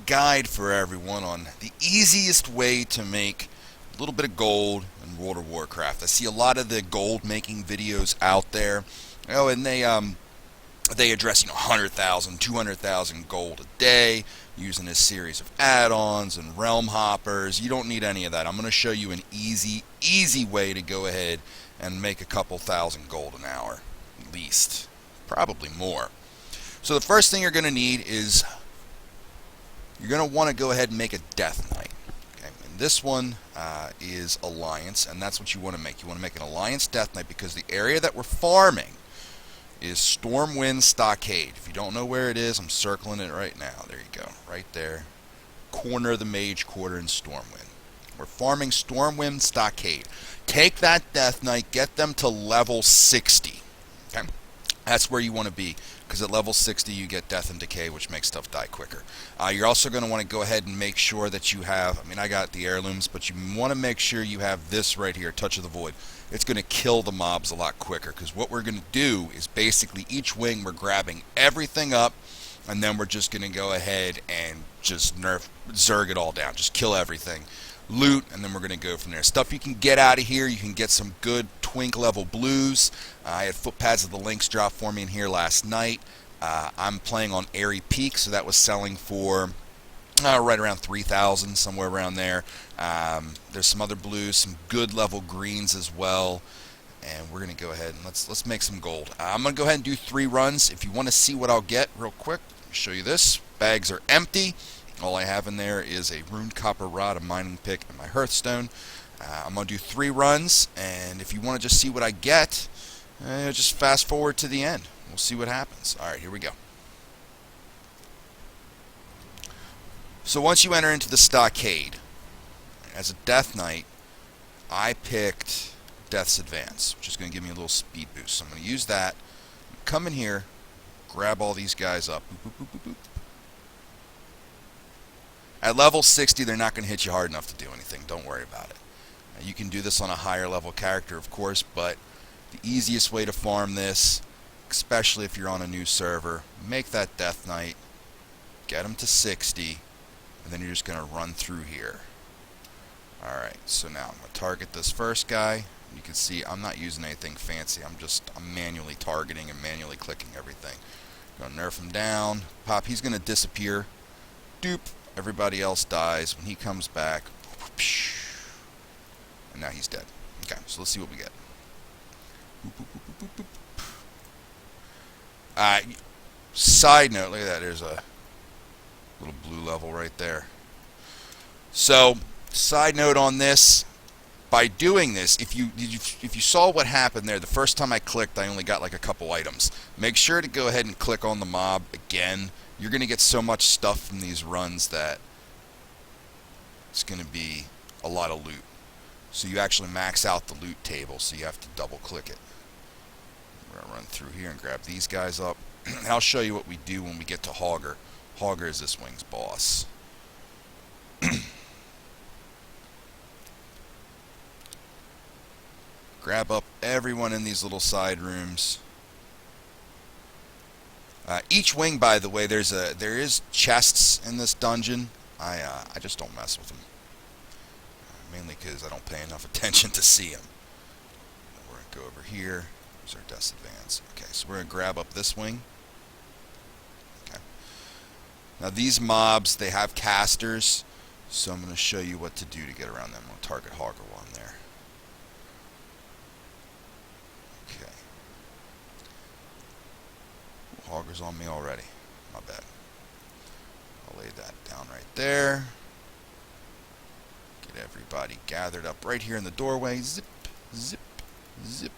guide for everyone on the easiest way to make a little bit of gold in World of Warcraft. I see a lot of the gold making videos out there. Oh, and they address 100,000, 200,000 gold a day using a series of add-ons and realm hoppers. You don't need any of that. I'm going to show you an easy way to go ahead and make a couple thousand gold an hour, at least, probably more. So the first thing you're going to need is you're going to want to go ahead and make a Death Knight. Okay? And this one is Alliance, and that's what you want to make. You want to make an Alliance Death Knight because the area that we're farming is Stormwind Stockade. If you don't know where it is, I'm circling it right now. There you go, right there. Corner of the Mage Quarter in Stormwind. We're farming Stormwind Stockade. Take that Death Knight, get them to level 60. Okay? That's where you want to be, because at level 60 you get Death and Decay, which makes stuff die quicker. You're also going to want to go ahead and make sure that you have, I got the heirlooms, but you want to make sure you have this right here, Touch of the Void. It's going to kill the mobs a lot quicker, because what we're going to do is basically each wing we're grabbing everything up, and then we're just going to go ahead and just zerg it all down, just kill everything, loot, and then we're going to go from there. Stuff you can get out of here, you can get some good twink level blues. I had Footpads of the Lynx drop for me in here last night. I'm playing on Airy Peak, so that was selling for right around 3,000, somewhere around there. There's some other blues, some good level greens as well, and we're going to go ahead and let's make some gold. I'm going to go ahead and do 3 runs. If you want to see what I'll get real quick, let me show you this. Bags are empty. All I have in there is a runed copper rod, a mining pick, and my hearthstone. I'm going to do 3 runs, and if you want to just see what I get, just fast forward to the end. We'll see what happens. Alright, here we go. So once you enter into the Stockade, as a Death Knight, I picked Death's Advance, which is going to give me a little speed boost. So I'm going to use that, come in here, grab all these guys up. Boop, boop, boop, boop, boop. At level 60, they're not going to hit you hard enough to do anything. Don't worry about it. You can do this on a higher level character, of course, but the easiest way to farm this, especially if you're on a new server, make that Death Knight, get him to 60, and then you're just going to run through here. Alright, so now I'm going to target this first guy. You can see I'm not using anything fancy. I'm manually targeting and manually clicking everything. Going to nerf him down. Pop, he's going to disappear. Doop. Everybody else dies. When he comes back, and now he's dead. Okay, so let's see what we get. Side note, look at that. There's a little blue level right there. So, side note on this, by doing this, if you saw what happened there, the first time I clicked, I only got like a couple items. Make sure to go ahead and click on the mob again. You're going to get so much stuff from these runs that it's going to be a lot of loot. So you actually max out the loot table, so you have to double click it. We're going to run through here and grab these guys up. And I'll show you what we do when we get to Hogger. Hogger is this wing's boss. Grab up everyone in these little side rooms. Each wing, by the way, there is chests in this dungeon. I just don't mess with them, mainly because I don't pay enough attention to see them. We're gonna go over here. There's our Death's Advance. Okay, so we're gonna grab up this wing. Okay. Now these mobs, they have casters, so I'm gonna show you what to do to get around them. I'm gonna target Hogger one there. Okay. Hogger's on me already. My bad. I'll lay that down right there. Get everybody gathered up right here in the doorway. Zip, zip, zip,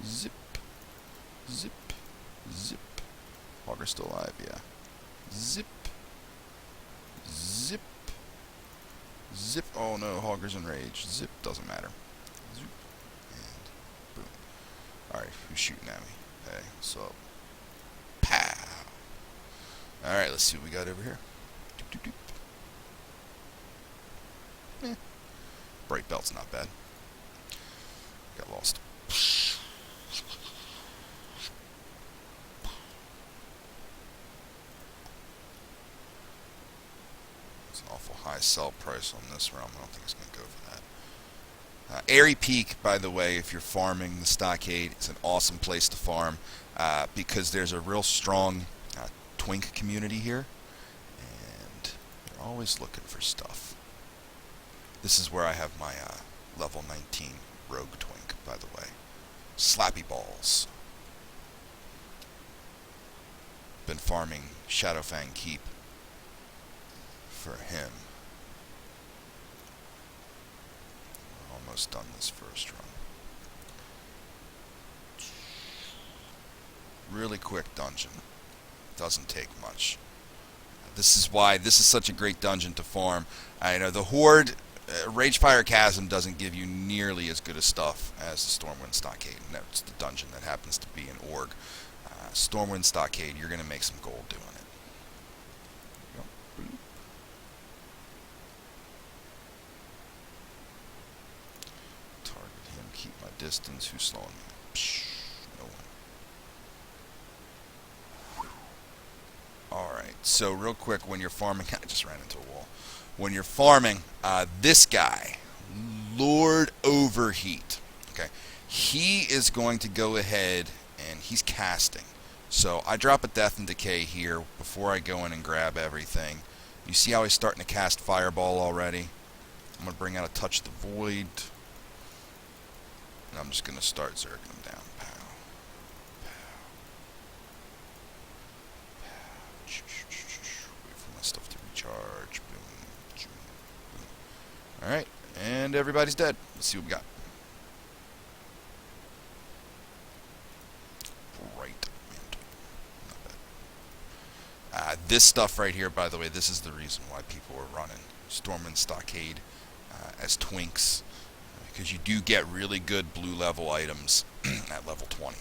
zip, zip, zip. Hogger's still alive, yeah. Zip, zip, zip. Oh no, Hogger's enraged. Zip, doesn't matter. Zip, and boom. Alright, who's shooting at me? Hey, what's up? Pow! Alright, let's see what we got over here. Doop, doop, doop. Bright belt's not bad. Got lost. It's an awful high sell price on this realm. I don't think it's going to go for that. Airy Peak, by the way, if you're farming the Stockade, it's an awesome place to farm because there's a real strong twink community here, and they're always looking for stuff. This is where I have my level 19 rogue twink, by the way. Slappy Balls. Been farming Shadowfang Keep for him. Almost done this first run. Really quick dungeon. Doesn't take much. This is why this is such a great dungeon to farm. I know the Horde, Ragefire Chasm doesn't give you nearly as good a stuff as the Stormwind Stockade. And that's the dungeon that happens to be an org. Stormwind Stockade, you're going to make some gold doing it. Target him, keep my distance. Who's slowing me? Psh, no one. Alright, so real quick, when you're farming, I just ran into a wall. When you're farming, this guy, Lord Overheat, okay, he is going to go ahead and he's casting. So I drop a Death and Decay here before I go in and grab everything. You see how he's starting to cast Fireball already? I'm going to bring out a Touch the Void. And I'm just going to start zerging him down. Pow. Pow. Pow. Wait for my stuff to recharge. Boom. Boom. Alright, and everybody's dead. Let's see what we got. This stuff right here, by the way, this is the reason why people are running Stormwind Stockade as twinks, because you do get really good blue level items at level 20.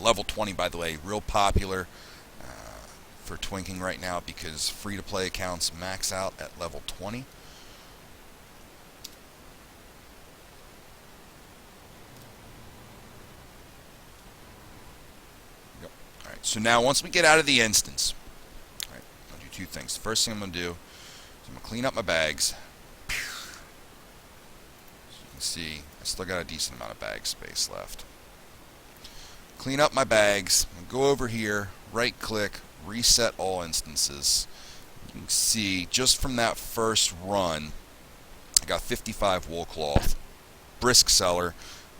Level 20, by the way, real popular for twinking right now because free-to-play accounts max out at level 20. Yep. All right, so now once we get out of the instance, two things. The first thing I'm going to do is I'm going to clean up my bags. As you can see, I still got a decent amount of bag space left. Clean up my bags. I'm going to go over here, right click, reset all instances. You can see just from that first run, I got 55 wool cloth. Brisk seller.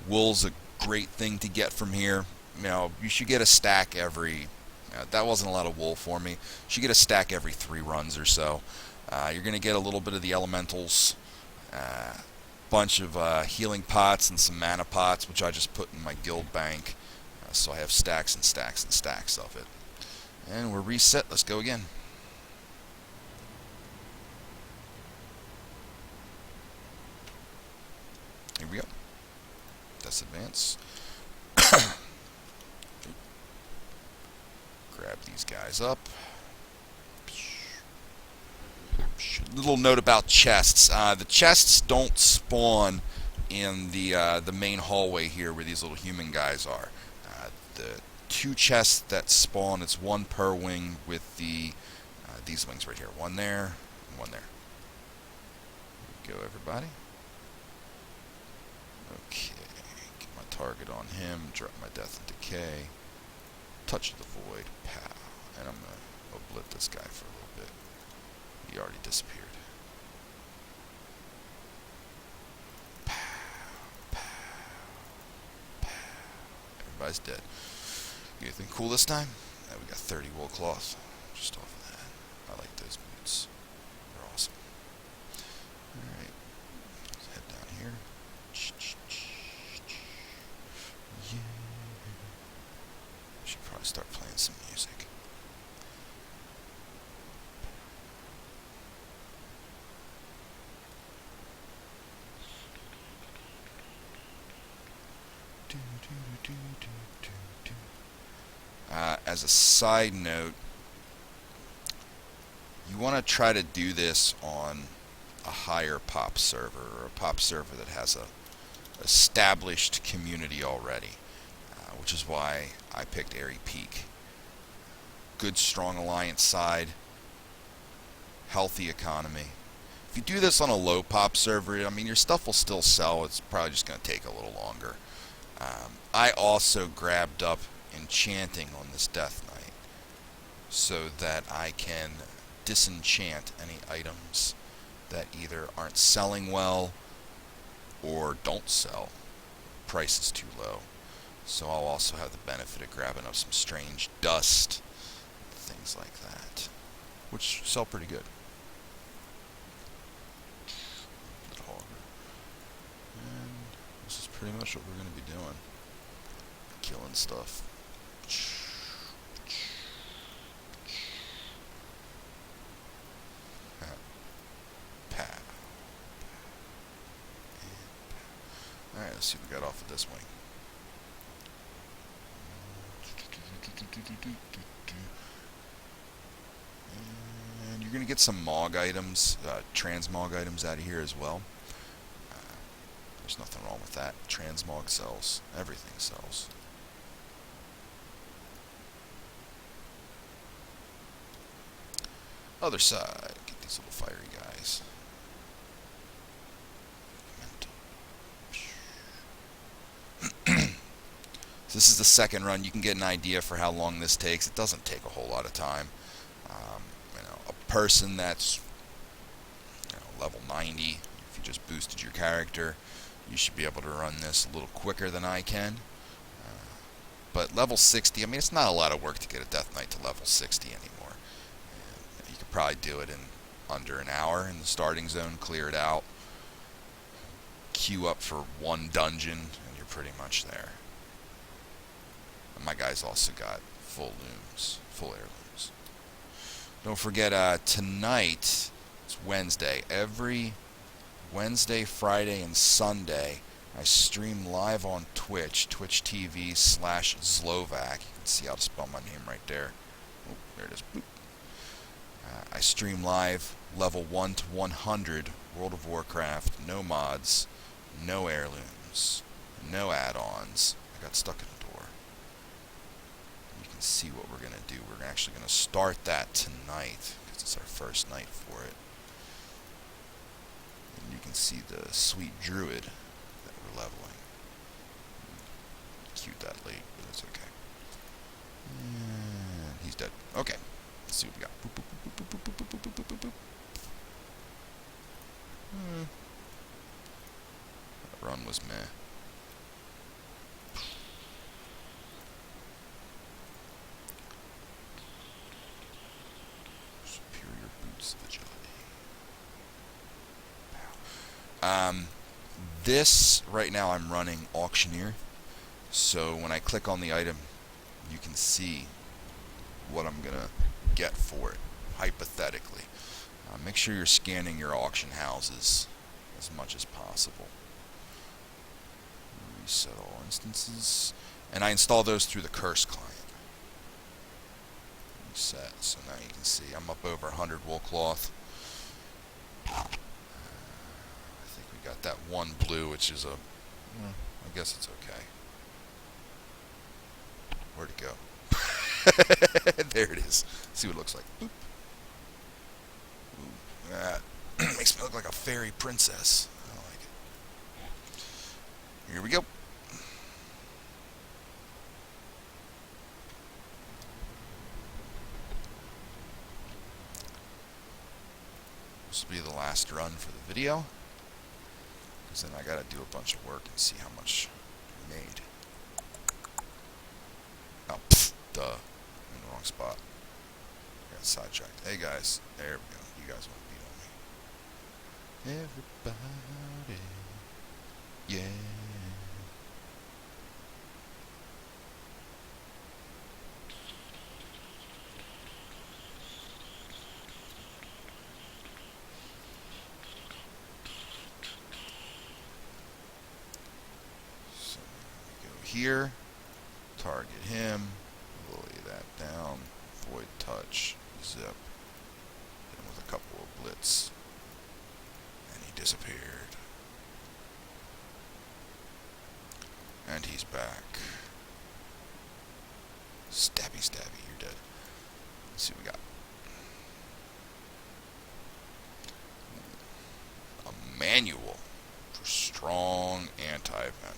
Wool's a great thing to get from here. You know, you should get a stack every... that wasn't a lot of wool for me. You should get a stack every 3 runs or so. You're going to get a little bit of the elementals, bunch of healing pots and some mana pots, which I just put in my guild bank. So I have stacks and stacks and stacks of it. And we're reset. Let's go again. Here we go. Let's advance. Grab these guys up. Little note about chests. The chests don't spawn in the main hallway here where these little human guys are. The 2 chests that spawn, it's 1 per wing with the these wings right here. 1 there, and 1 there. Here we go, everybody. Okay, get my target on him. Drop my Death and Decay. Touch the Void, pow, and I'm going to oblit this guy for a little bit. He already disappeared. Pow, pow, pow. Everybody's dead. Anything cool this time? Yeah, we got 30 wool cloth just off of that. I like those boots. They're awesome. Alright, let's head down here. Yeah. Should probably start playing some music. As a side note, you want to try to do this on a higher pop server, or a pop server that has a established community already, which is why I picked Airy Peak. Good strong alliance side, healthy economy. If you do this on a low pop server, I mean, your stuff will still sell. It's probably just going to take a little longer. I also grabbed up enchanting on this Death Knight so that I can disenchant any items that either aren't selling well or don't sell. Price is too low. So I'll also have the benefit of grabbing up some strange dust, things like that, which sell pretty good. And this is pretty much what we're going to be doing. Killing stuff. Alright, let's see what we got off of this wing. And you're going to get some Mog items, transmog items out of here as well. There's nothing wrong with that. Transmog sells. Everything sells. Other side. Get these little fiery guys. So this is the second run. You can get an idea for how long this takes. It doesn't take a whole lot of time. A person that's level 90, if you just boosted your character, you should be able to run this a little quicker than I can. But level 60, I mean, it's not a lot of work to get a Death Knight to level 60 anymore. You could probably do it in under an hour in the starting zone, clear it out, queue up for one dungeon, and you're pretty much there. And my guys also got full looms, full heirlooms. Don't forget, tonight, it's Wednesday. Every Wednesday, Friday, and Sunday, I stream live on Twitch, Twitch TV/Zlovac. You can see how to spell my name right there. Oh, there it is. Boop. I stream live level 1 to 100 World of Warcraft, no mods, no heirlooms, no add-ons. I got stuck in a door. You can see what we're going to do. We're actually going to start that tonight, because it's our first night for it. And you can see the sweet druid that we're leveling. Cute that late, but it's okay. And he's dead. Okay, let's see what we got. Boop, boop, boop, boop, boop, boop, boop, boop, boop, boop. That run was meh. Superior boots agility. This right now I'm running auctioneer, so when I click on the item, you can see what I'm gonna get for it, hypothetically. Make sure you're scanning your auction houses as much as possible. Reset all instances, and I install those through the Curse client. Reset, so now you can see I'm up over 100 wool cloth. I think we got that one blue, which is I guess it's okay. Where'd it go? There it is. See what it looks like. Boop. Ooh, that makes me look like a fairy princess. I don't like it. Here we go. This will be the last run for the video, because then I gotta do a bunch of work and see how much we made. Oh, pfft, duh. I'm in the wrong spot. I got sidetracked. Hey guys, there we go. You guys want to beat on me. Everybody, yeah. So we go here, target him, lay that down, void touch, zip, hit him with a couple of blitz, and he disappeared. And he's back. Stabby, stabby, you're dead. Let's see what we got. manual for strong anti-venom.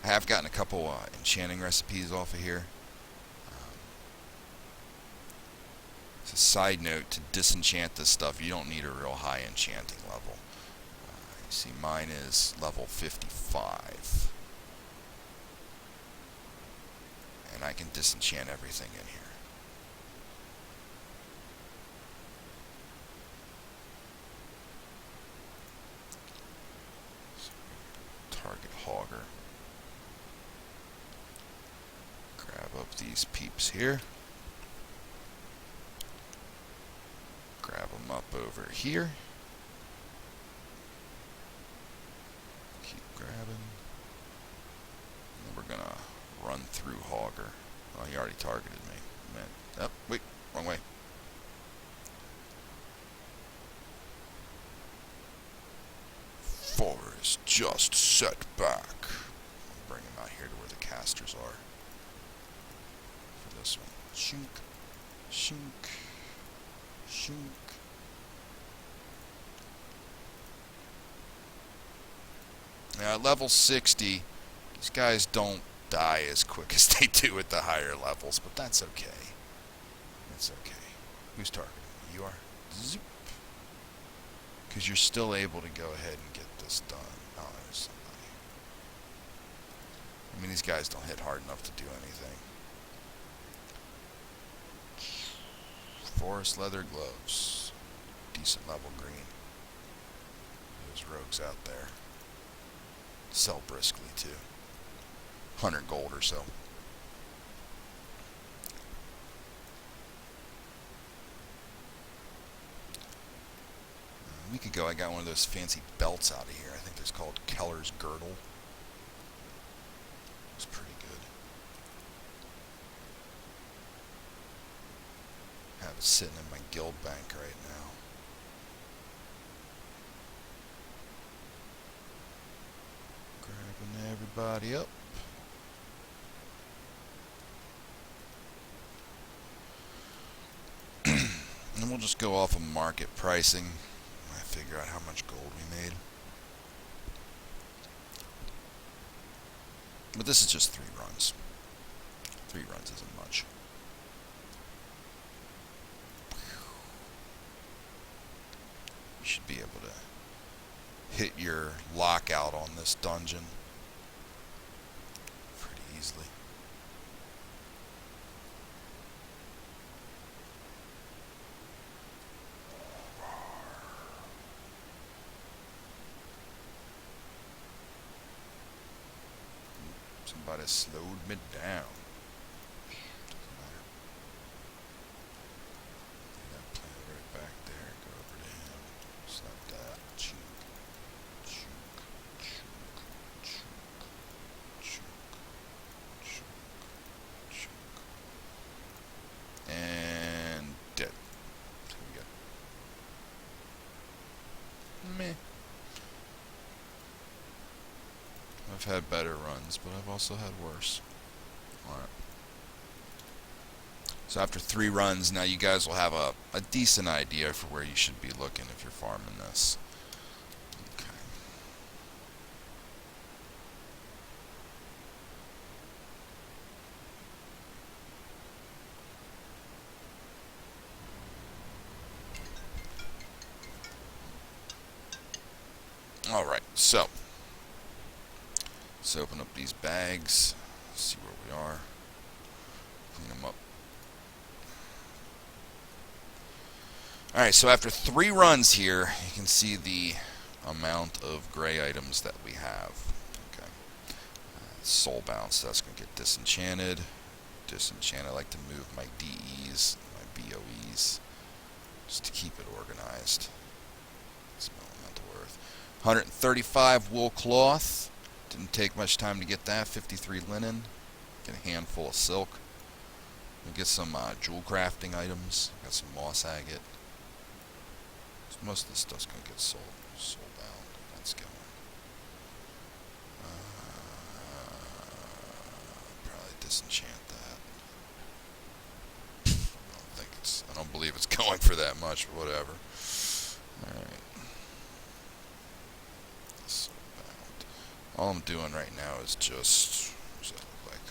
I have gotten a couple enchanting recipes off of here. As a side note, to disenchant this stuff, you don't need a real high enchanting level. You see, mine is level 55. And I can disenchant everything in here. Target Hogger. Grab up these peeps here. Grab them up over here. Keep grabbing. And we're gonna run through Hogger. Oh, he already targeted me. Man. Oh, wait, wrong way. Forest just set back. I'll bring him out here to where the casters are. For this one. Shink. Shink. Shink. Now at level 60, these guys don't die as quick as they do at the higher levels, but that's okay. That's okay. Who's targeting me? You are? Zoop. Because you're still able to go ahead and get this done. Oh, there's somebody. I mean, these guys don't hit hard enough to do anything. Forest leather gloves. Decent level green. Those rogues out there. Sell briskly, too. 100 gold or so. A week ago, I got one of those fancy belts out of here. I think it's called Keller's Girdle. It's pretty good. Have it sitting in my guild bank right now. Grabbing everybody up. And we'll just go off of market pricing. I figure out how much gold we made. But this is just 3 runs. 3 runs isn't much. You should be able to hit your lockout on this dungeon pretty easily. Somebody slowed me down. Doesn't matter. That plan right back there. Go over to him. Slap that. Chunk. Chunk. Chunk. Chunk. Chunk. Chunk. Chunk. And dead. So we got meh. I've had better runs, but I've also had worse. Alright. So after 3 runs, now you guys will have a decent idea for where you should be looking if you're farming this. Okay. Alright, so let's open up these bags, see where we are, clean them up. Alright, so after 3 runs here, you can see the amount of gray items that we have. Okay. Soul bounce, that's going to get disenchanted. Disenchanted, I like to move my DEs, my BOEs, just to keep it organized. It's elemental worth. 135 wool cloth. Didn't take much time to get that. 53 linen. Get a handful of silk. We'll get some jewel crafting items. Got some moss agate. So most of this stuff's going to get sold bound. That's going. Probably disenchant that. for that much, but whatever. Alright. So bound. All I'm doing right now is just... what does that look like?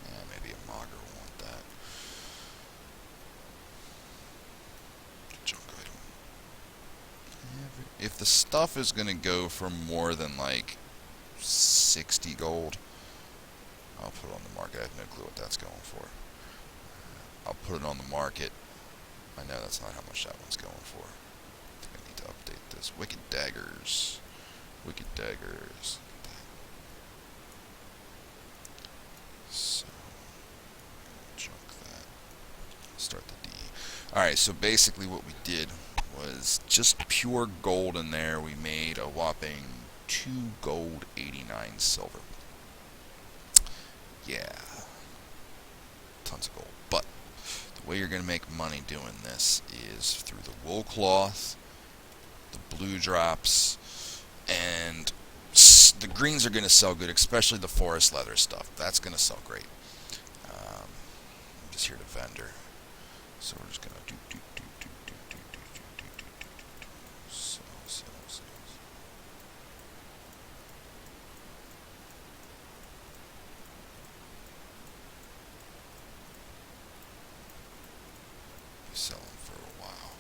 Yeah, maybe a mogger will want that. Junk item. If the stuff is going to go for more than like 60 gold, I'll put it on the market. I have no clue what that's going for. I'll put it on the market. I know that's not how much that one's going for. I think I need to update this. Wicked daggers. Wicked daggers. So, junk that. Start the D. Alright, so basically what we did was just pure gold in there. We made a whopping 2 gold, 89 silver. Yeah. Tons of gold. But the way you're going to make money doing this is through the wool cloth, the blue drops, and the greens are going to sell good, especially the forest leather stuff. That's going to sell great. I'm just here to vendor. So we're just going to sell. Be selling for a while.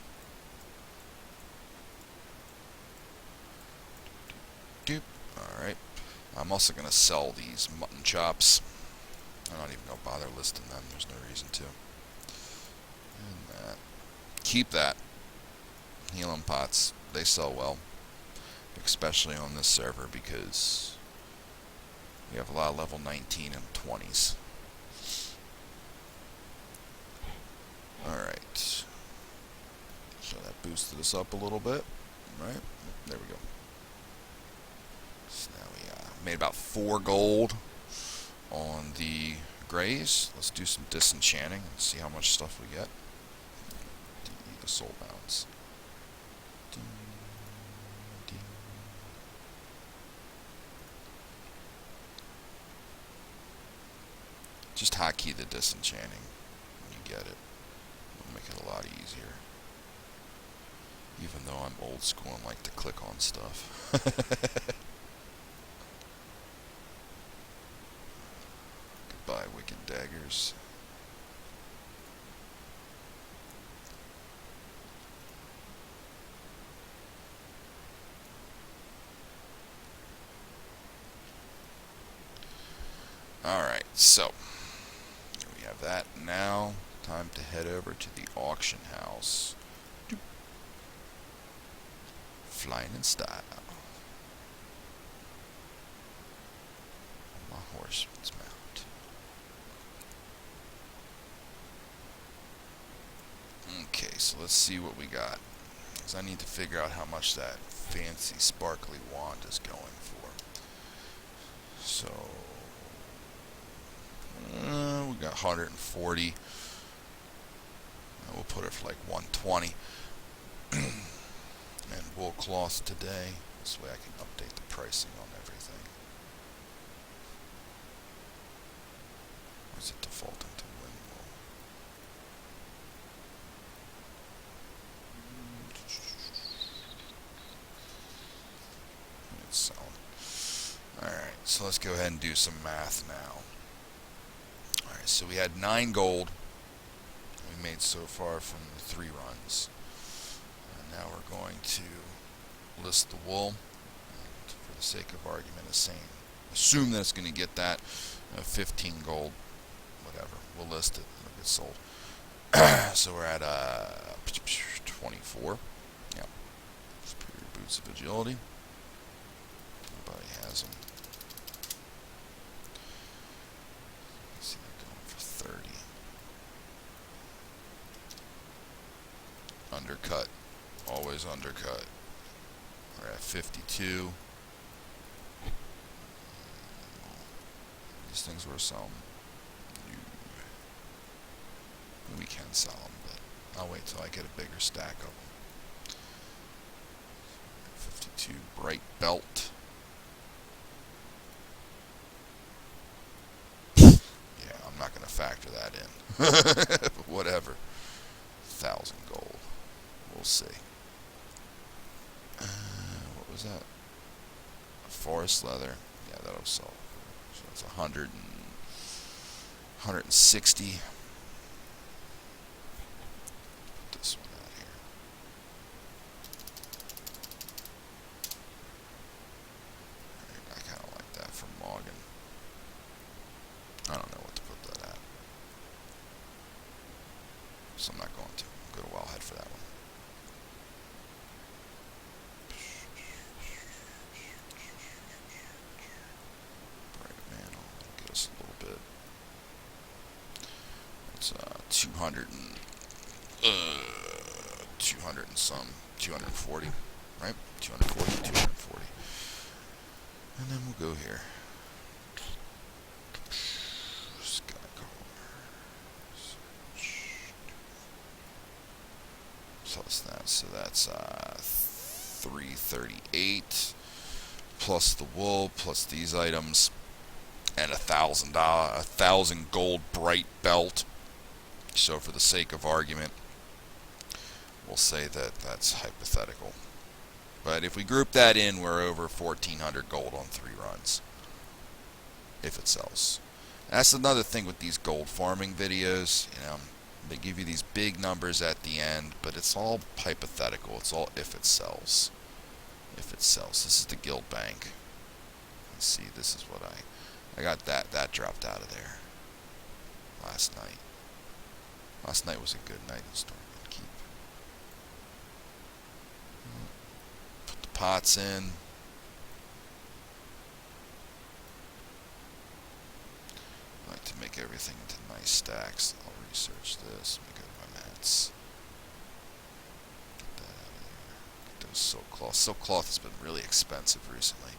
Alright. I'm also going to sell these mutton chops. I'm not even going to bother listing them. There's no reason to. And that. Keep that. Healing pots. They sell well. Especially on this server because we have a lot of level 19 and 20s. Alright. So that boosted us up a little bit. Right? There we go. So now we made about 4 gold on the grays. Let's do some disenchanting and see how much stuff we get. The soul bounce. Just hotkey the disenchanting when you get it. It'll make it a lot easier. Even though I'm old school and like to click on stuff. Goodbye, wicked daggers. Alright, so we have that. Now, time to head over to the auction house. Flying in style. My horseman's mount. Okay, so let's see what we got. Because I need to figure out how much that fancy sparkly wand is going for. So, we got 140. We'll put it for like 120. And wool cloth today. This way I can update the pricing on everything. Or is it defaulting to wind wool? It's selling. Alright, so let's go ahead and do some math now. Alright, so we had 9 gold we made so far from the 3 runs. And now we're going to list the wool. And for the sake of argument, assume that it's going to get that 15 gold, whatever. We'll list it. It'll get sold. So we're at 24. Yeah. Superior boots of agility. Everybody has them. See that going for 30. Undercut. Always undercut. We're at 52. These things were selling. We can sell them, but I'll wait till I get a bigger stack of them. 52 bright belt. Yeah, I'm not going to factor that in. But whatever. 1,000 gold. We'll see. What was that? Forest leather. Yeah, that'll sell. So it's 160. Put this one out here. I kind of like that from Morgan. I don't know what to put that at, so I'm not going to. I'll go to Wildhead for that one. Bright Mantle, that'll get us a little bit. It's 200 and some, 240, right? 240, 240. And then we'll go here. Plus that, so that's 338 plus the wool plus these items and $1,000 gold bright belt. So for the sake of argument, we'll say that that's hypothetical. But if we group that in, we're over 1,400 gold on 3 runs if it sells. That's another thing with these gold farming videos, you know. They give you these big numbers at the end, but it's all hypothetical. It's all if it sells. If it sells. This is the guild bank. Let's see, this is what I got that dropped out of there last night. Last night was a good night in Stormwind Keep. Put the pots in. I like to make everything into nice stacks. I'll research this. Let me go to my mats. Get that out of here. Get those silk cloth. Silk cloth has been really expensive recently.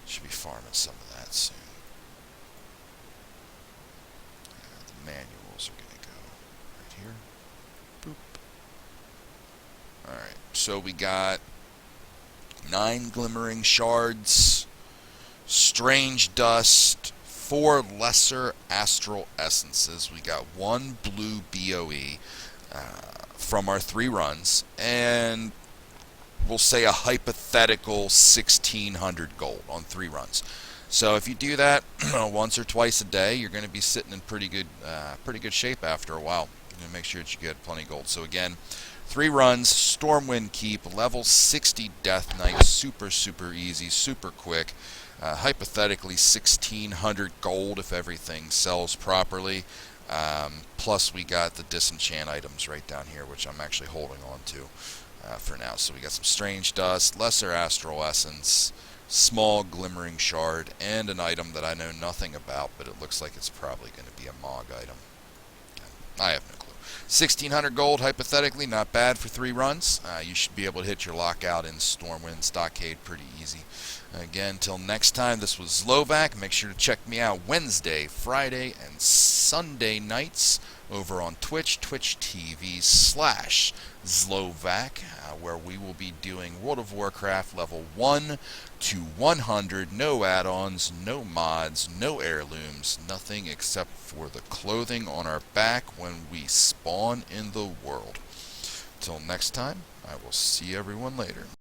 Should be farming some of that soon. The manuals are going to go right here. Boop. Alright, so we got 9 glimmering shards, strange dust, 4 lesser astral essences. We got 1 blue BOE from our 3 runs, and we'll say a hypothetical 1,600 gold on 3 runs. So if you do that once or twice a day, you're going to be sitting in pretty good shape after a while. You're going to make sure that you get plenty of gold. So again, 3 runs, Stormwind Keep, level 60 Death Knight, super easy, super quick. Hypothetically 1,600 gold if everything sells properly. Plus we got the disenchant items right down here, which I'm actually holding on to for now. So we got some strange dust, lesser astral essence, small glimmering shard, and an item that I know nothing about, but it looks like it's probably going to be a Mog item. I have no clue. 1,600 gold, hypothetically, not bad for 3 runs. You should be able to hit your lockout in Stormwind Stockade pretty easy. Again, until next time, this was Zlovac. Make sure to check me out Wednesday, Friday, and Sunday nights over on Twitch, twitch.tv/Zlovac, where we will be doing World of Warcraft level 1 to 100. No add-ons, no mods, no heirlooms, nothing except for the clothing on our back when we spawn in the world. Till next time, I will see everyone later.